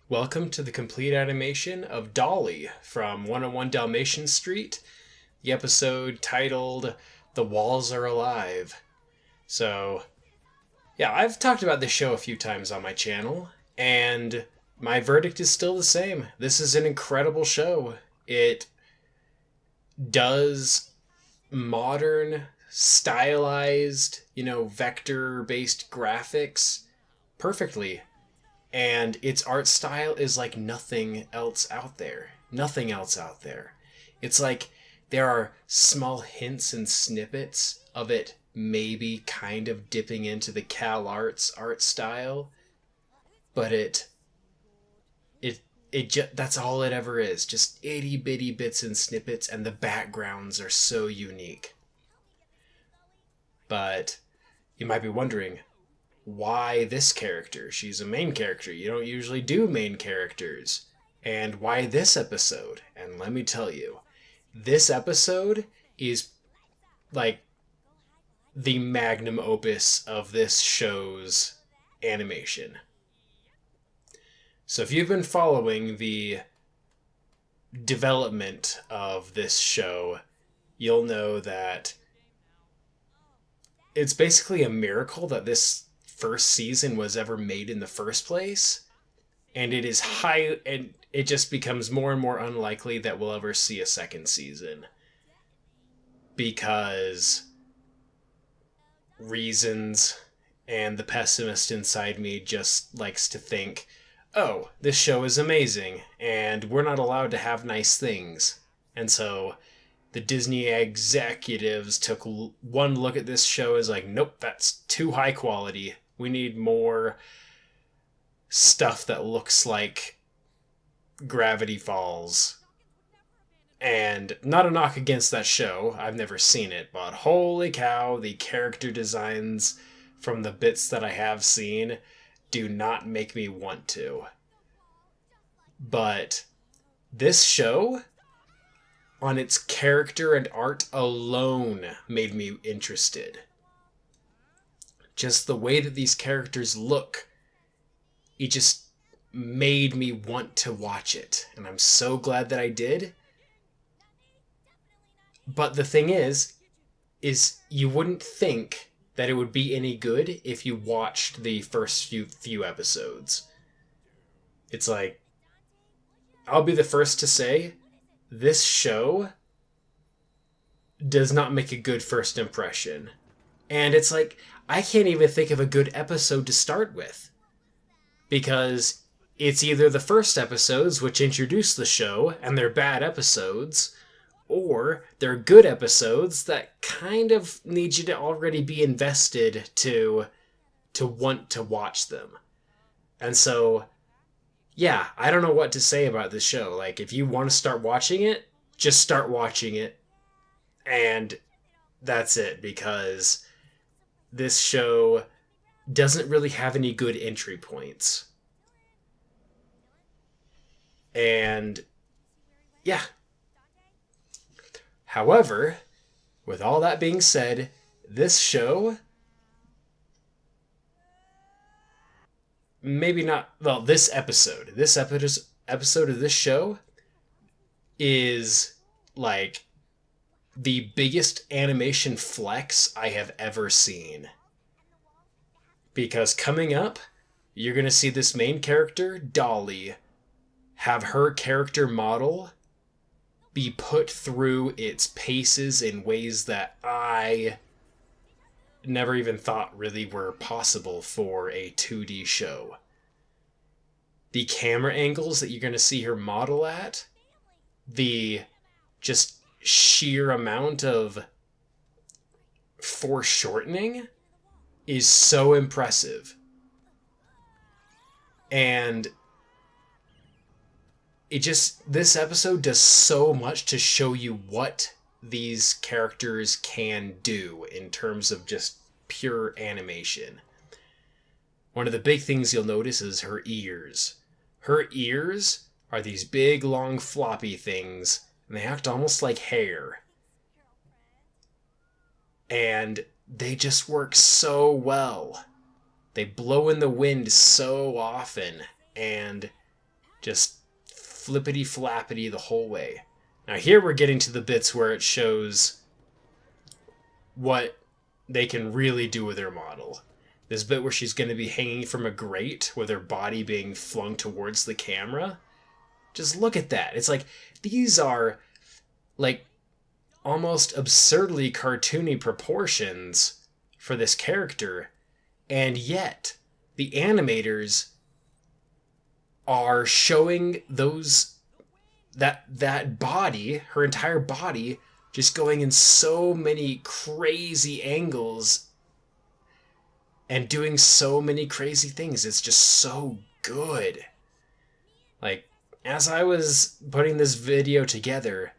Welcome to the complete animation of Dolly from 101 Dalmatian Street, the episode titled The Walls Are Alive. So, yeah, I've talked about this show a few times on my channel, and my verdict is still the same. This is an incredible show. It does modern, stylized, vector based graphics perfectly. And its art style is like nothing else out there. Nothing else out there. It's like there are small hints and snippets of it maybe kind of dipping into the Cal Arts art style, but that's all it ever is. Just itty bitty bits and snippets, and the backgrounds are so unique. But you might be wondering, why this character? She's a main character. You don't usually do main characters. And why this episode? And let me tell you, this episode is like the magnum opus of this show's animation. So if you've been following the development of this show, you'll know that it's basically a miracle that this first season was ever made in the first place, and it just becomes more and more unlikely that we'll ever see a second season, because reasons, and the pessimist inside me just likes to think, oh, this show is amazing and we're not allowed to have nice things. And so the Disney executives took one look at this show as like, nope, that's too high quality. We need more stuff that looks like Gravity Falls. And not a knock against that show. I've never seen it, but holy cow, the character designs from the bits that I have seen do not make me want to. But this show, on its character and art alone, made me interested. Just the way that these characters look, it just made me want to watch it. And I'm so glad that I did. But the thing is you wouldn't think that it would be any good if you watched the first few episodes. It's like, I'll be the first to say, this show does not make a good first impression. And it's like, I can't even think of a good episode to start with. Because it's either the first episodes, which introduce the show, and they're bad episodes, or they're good episodes that kind of need you to already be invested to want to watch them. And so, yeah, I don't know what to say about this show. Like, if you want to start watching it, just start watching it. And that's it, because this show doesn't really have any good entry points. And yeah. However, with all that being said, this show, maybe not, well, this episode of this show is like the biggest animation flex I have ever seen. Because coming up, you're going to see this main character, Dolly, have her character model be put through its paces in ways that I never even thought really were possible for a 2D show. The camera angles that you're going to see her model at, the just sheer amount of foreshortening is so impressive. And this episode does so much to show you what these characters can do in terms of just pure animation. One of the big things you'll notice is her ears. Her ears are these big, long, floppy things, and they act almost like hair. And they just work so well. They blow in the wind so often, and Just flippity flappity the whole way. Now here we're getting to the bits where it shows what they can really do with her model. This bit where she's going to be hanging from a grate with her body being flung towards the camera. Just look at that. It's like, these are like almost absurdly cartoony proportions for this character, and yet the animators are showing that body, her entire body, just going in so many crazy angles and doing so many crazy things. It's just so good. Like, as I was putting this video together,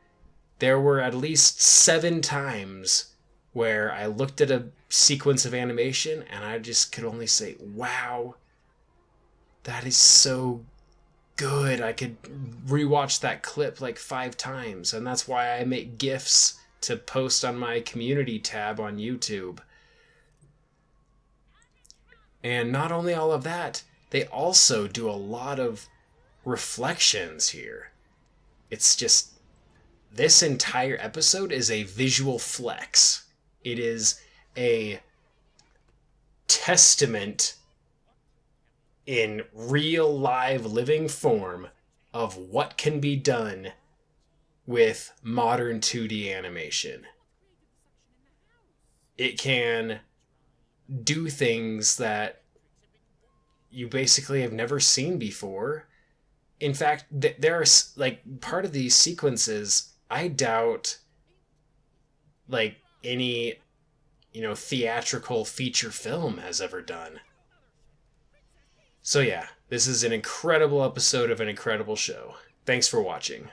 there were at least 7 times where I looked at a sequence of animation and I just could only say, wow, that is so good. I could rewatch that clip like 5 times, and that's why I make GIFs to post on my community tab on YouTube. And not only all of that, they also do a lot of reflections here. It's just, this entire episode is a visual flex. It is a testament in real live living form of what can be done with modern 2D animation. It can do things that you basically have never seen before. In fact, there are, like, part of these sequences, I doubt, like, any, theatrical feature film has ever done. So yeah, this is an incredible episode of an incredible show. Thanks for watching.